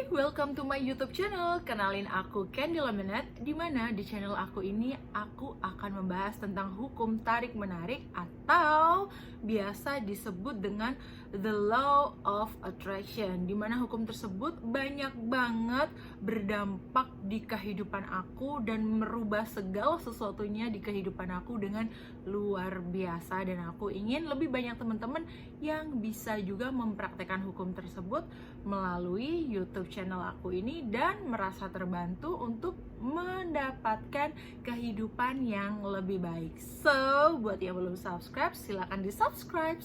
welcome to my YouTube channel. Kenalin aku Candy Lemonade, di mana di channel aku ini aku akan membahas tentang hukum tarik menarik atau biasa disebut dengan the law of attraction. Di mana hukum tersebut banyak banget berdampak di kehidupan aku dan merubah segala sesuatunya di kehidupan aku dengan luar biasa, dan aku ingin lebih banyak teman-teman yang bisa juga mempraktekkan hukum tersebut melalui YouTube channel aku ini dan merasa terbantu untuk mendapatkan kehidupan yang lebih baik. So, buat yang belum subscribe, silahkan di-subscribe.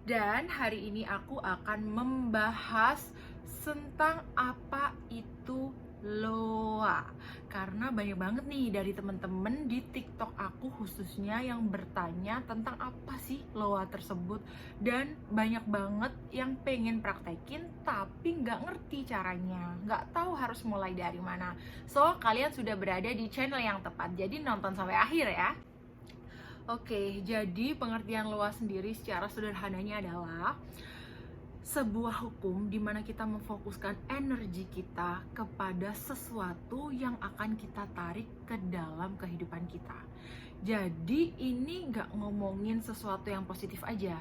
Dan hari ini aku akan membahas tentang apa itu loa, karena banyak banget nih dari temen-temen di TikTok aku khususnya yang bertanya tentang apa sih loa tersebut, dan banyak banget yang pengen praktekin tapi nggak ngerti caranya, nggak tahu harus mulai dari mana. So, kalian sudah berada di channel yang tepat, jadi nonton sampai akhir ya. Oke, jadi pengertian loa sendiri secara sederhananya adalah sebuah hukum di mana kita memfokuskan energi kita kepada sesuatu yang akan kita tarik ke dalam kehidupan kita. Jadi ini nggak ngomongin sesuatu yang positif aja,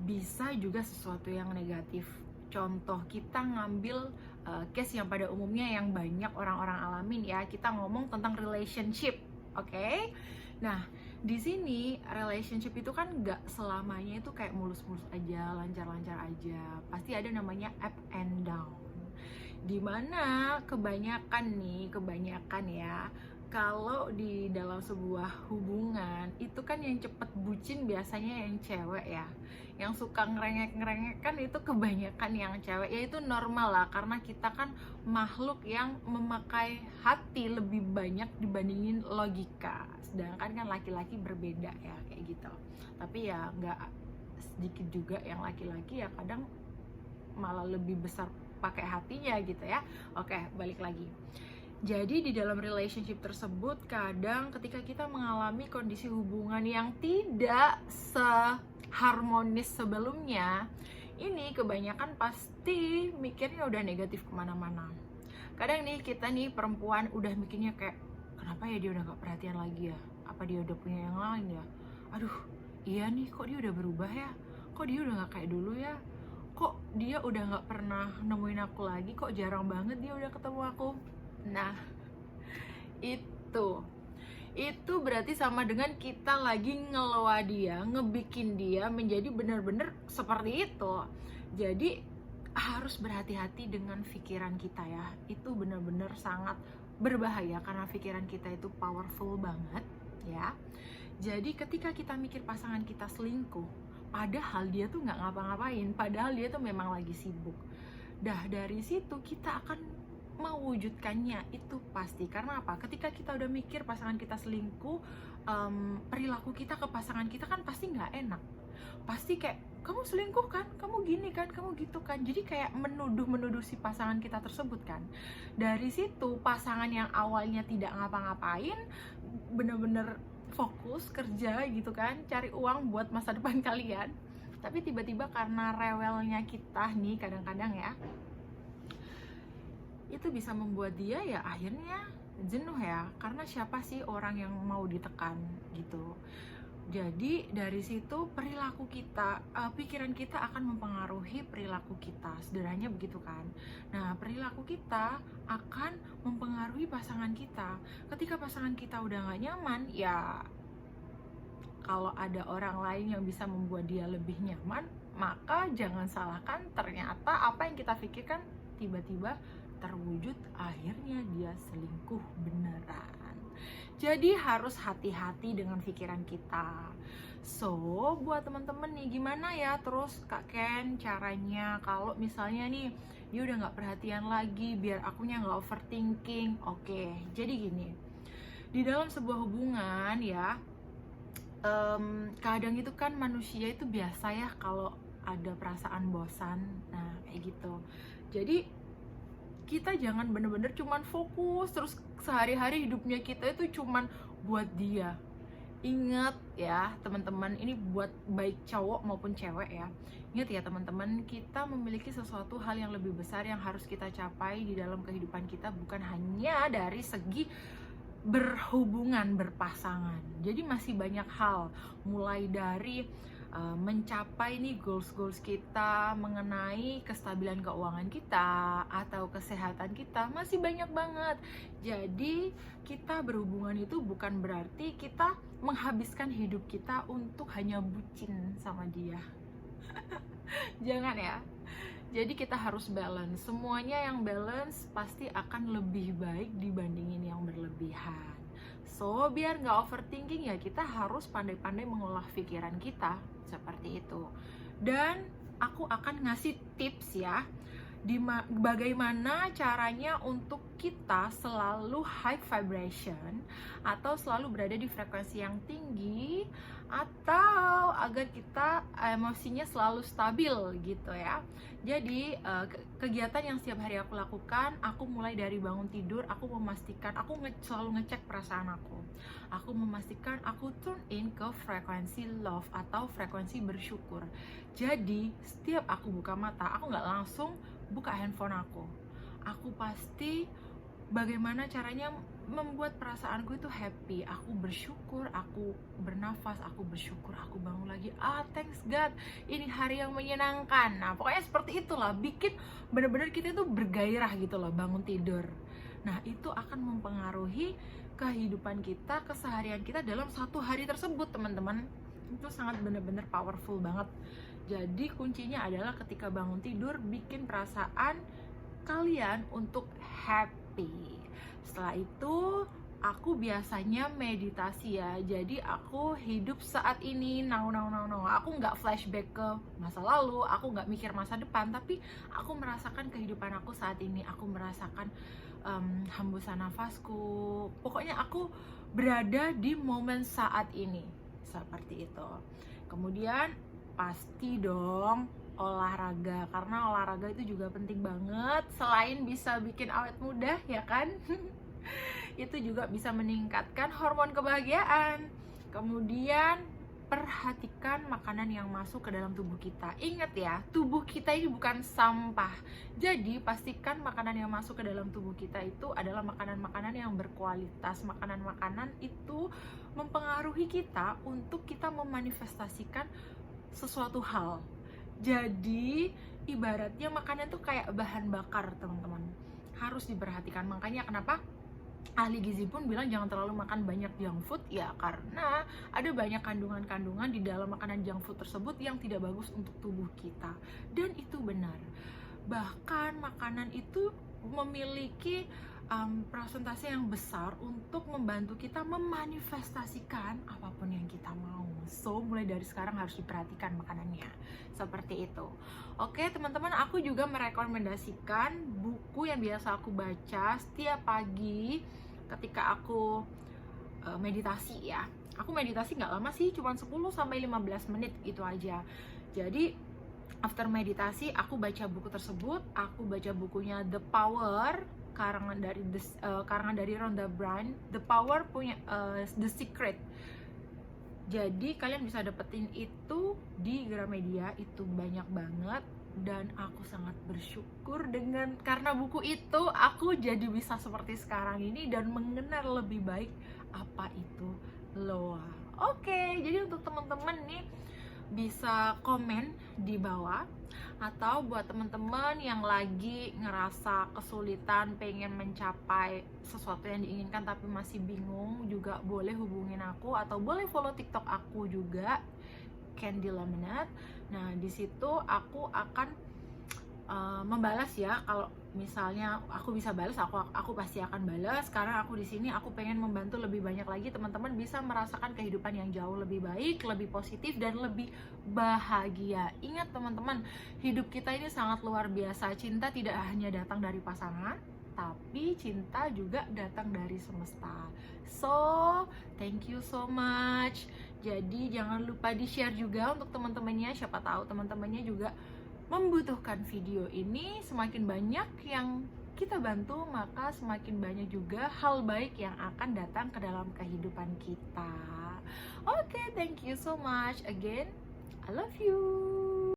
bisa juga sesuatu yang negatif. Contoh, kita ngambil case yang pada umumnya yang banyak orang-orang alamin ya, kita ngomong tentang relationship, oke? Nah, di sini relationship itu kan nggak selamanya itu kayak mulus-mulus aja, lancar-lancar aja. Pasti ada namanya up and down. Dimana kebanyakan ya, kalau di dalam sebuah hubungan itu kan yang cepet bucin biasanya yang cewek ya. Yang suka ngerengek-ngerengek kan itu kebanyakan yang cewek. Ya itu normal lah, karena kita kan makhluk yang memakai hati lebih banyak dibandingin logika. Sedangkan kan laki-laki berbeda ya, kayak gitu. Tapi ya nggak sedikit juga yang laki-laki ya kadang malah lebih besar pakai hatinya gitu ya. Oke, balik lagi. Jadi di dalam relationship tersebut kadang ketika kita mengalami kondisi hubungan yang tidak seharmonis sebelumnya, ini kebanyakan pasti mikirnya udah negatif kemana-mana. Kadang nih kita nih perempuan udah mikirnya kayak, kenapa ya dia udah gak perhatian lagi ya? Apa dia udah punya yang lain ya? Aduh, iya nih, kok dia udah berubah ya? Kok dia udah gak kayak dulu ya? Kok dia udah gak pernah nemuin aku lagi? Kok jarang banget dia udah ketemu aku? Nah, itu berarti sama dengan kita lagi ngeloa dia, ngebikin dia menjadi benar-benar seperti itu. Jadi harus berhati-hati dengan pikiran kita ya. Itu benar-benar sangat berbahaya karena pikiran kita itu powerful banget ya. Jadi ketika kita mikir pasangan kita selingkuh, padahal dia tuh nggak ngapa-ngapain, padahal dia tuh memang lagi sibuk. Dah dari situ kita akan mewujudkannya itu pasti. Karena apa? Ketika kita udah mikir pasangan kita selingkuh, perilaku kita ke pasangan kita kan pasti nggak enak. Pasti kayak, kamu selingkuh kan, kamu gini kan, kamu gitu kan. Jadi kayak menuduh si pasangan kita tersebut kan. Dari situ pasangan yang awalnya tidak ngapa-ngapain, bener-bener fokus kerja gitu kan, cari uang buat masa depan kalian. Tapi tiba-tiba karena rewelnya kita nih kadang-kadang ya, itu bisa membuat dia ya akhirnya jenuh ya, karena siapa sih orang yang mau ditekan gitu. Jadi dari situ perilaku kita, pikiran kita akan mempengaruhi perilaku kita, sederhananya begitu kan. Nah, perilaku kita akan mempengaruhi pasangan kita. Ketika pasangan kita udah gak nyaman, ya kalau ada orang lain yang bisa membuat dia lebih nyaman, maka jangan salahkan ternyata apa yang kita pikirkan tiba-tiba terwujud, akhirnya dia selingkuh beneran. Jadi harus hati-hati dengan pikiran kita. So, buat teman-teman nih, gimana ya terus Kak Ken caranya kalau misalnya nih dia udah gak perhatian lagi biar akunya gak overthinking? Oke, jadi gini, di dalam sebuah hubungan ya, kadang itu kan manusia itu biasa ya kalau ada perasaan bosan. Nah, kayak gitu. Jadi kita jangan bener-bener cuman fokus terus sehari-hari hidupnya kita itu cuman buat dia. Ingat ya teman-teman, ini buat baik cowok maupun cewek ya. Ingat ya teman-teman, kita memiliki sesuatu hal yang lebih besar yang harus kita capai di dalam kehidupan kita, bukan hanya dari segi berhubungan, berpasangan. Jadi masih banyak hal, mulai dari mencapai nih goals kita mengenai kestabilan keuangan kita atau kesehatan kita, masih banyak banget. Jadi kita berhubungan itu bukan berarti kita menghabiskan hidup kita untuk hanya bucin sama dia. Jangan ya. Jadi kita harus balance. Semuanya yang balance pasti akan lebih baik dibandingin yang berlebihan. So, biar nggak overthinking ya, kita harus pandai-pandai mengolah pikiran kita seperti itu. Dan aku akan ngasih tips ya, bagaimana caranya untuk kita selalu high vibration atau selalu berada di frekuensi yang tinggi, atau agar kita emosinya selalu stabil gitu ya. Jadi kegiatan yang setiap hari aku lakukan, aku mulai dari bangun tidur, aku memastikan aku selalu ngecek perasaan aku. Aku memastikan aku tune in ke frekuensi love atau frekuensi bersyukur. Jadi setiap aku buka mata, aku nggak langsung buka handphone aku. Aku pasti bagaimana caranya membuat perasaanku itu happy. Aku bersyukur, aku bernafas, aku bersyukur, aku bangun lagi. Thanks God, ini hari yang menyenangkan. Nah, pokoknya seperti itulah, bikin benar-benar kita itu bergairah gitu loh bangun tidur. Nah, itu akan mempengaruhi kehidupan kita, keseharian kita dalam satu hari tersebut, teman-teman. Itu sangat benar-benar powerful banget. Jadi kuncinya adalah ketika bangun tidur, bikin perasaan kalian untuk happy. Setelah itu aku biasanya meditasi ya. Jadi aku hidup saat ini, now. Aku nggak flashback ke masa lalu, aku nggak mikir masa depan, tapi aku merasakan kehidupan aku saat ini. Aku merasakan hembusan nafasku. Pokoknya aku berada di momen saat ini, seperti itu. Kemudian pasti dong olahraga, karena olahraga itu juga penting banget. Selain bisa bikin awet muda ya kan, itu juga bisa meningkatkan hormon kebahagiaan. Kemudian perhatikan makanan yang masuk ke dalam tubuh kita. Ingat ya, tubuh kita ini bukan sampah. Jadi pastikan makanan yang masuk ke dalam tubuh kita itu adalah makanan-makanan yang berkualitas. Makanan-makanan itu mempengaruhi kita untuk kita memanifestasikan sesuatu hal. Jadi ibaratnya makanan tuh kayak bahan bakar, teman-teman. Harus diperhatikan. Makanya kenapa ahli gizi pun bilang jangan terlalu makan banyak junk food ya, karena ada banyak kandungan-kandungan di dalam makanan junk food tersebut yang tidak bagus untuk tubuh kita. Dan itu benar. Bahkan makanan itu memiliki presentasi yang besar untuk membantu kita memanifestasikan apapun yang kita mau. So, mulai dari sekarang harus diperhatikan makanannya. Seperti itu. Oke, teman-teman, aku juga merekomendasikan buku yang biasa aku baca setiap pagi ketika aku meditasi ya. Aku meditasi nggak lama sih, cuma 10-15 menit gitu aja. Jadi after meditasi aku baca buku tersebut. Aku baca bukunya The Power, karangan dari Rhonda Byrne. The Power punya The Secret. Jadi kalian bisa dapetin itu di Gramedia, itu banyak banget. Dan aku sangat bersyukur karena buku itu aku jadi bisa seperti sekarang ini dan mengenal lebih baik apa itu loa. Oke, jadi untuk teman-teman nih bisa komen di bawah, atau buat teman-teman yang lagi ngerasa kesulitan pengen mencapai sesuatu yang diinginkan tapi masih bingung, juga boleh hubungin aku atau boleh follow TikTok aku juga, Candy Lemonade. Nah, di situ aku akan membalas ya. Kalau misalnya aku bisa balas, aku pasti akan balas. Karena aku di sini aku pengen membantu lebih banyak lagi teman-teman bisa merasakan kehidupan yang jauh lebih baik, lebih positif dan lebih bahagia. Ingat teman-teman, hidup kita ini sangat luar biasa. Cinta tidak hanya datang dari pasangan, tapi cinta juga datang dari semesta. So, thank you so much. Jadi jangan lupa di-share juga untuk teman-temannya. Siapa tahu teman-temannya juga membutuhkan video ini. Semakin banyak yang kita bantu, maka semakin banyak juga hal baik yang akan datang ke dalam kehidupan kita. Oke, thank you so much again. I love you.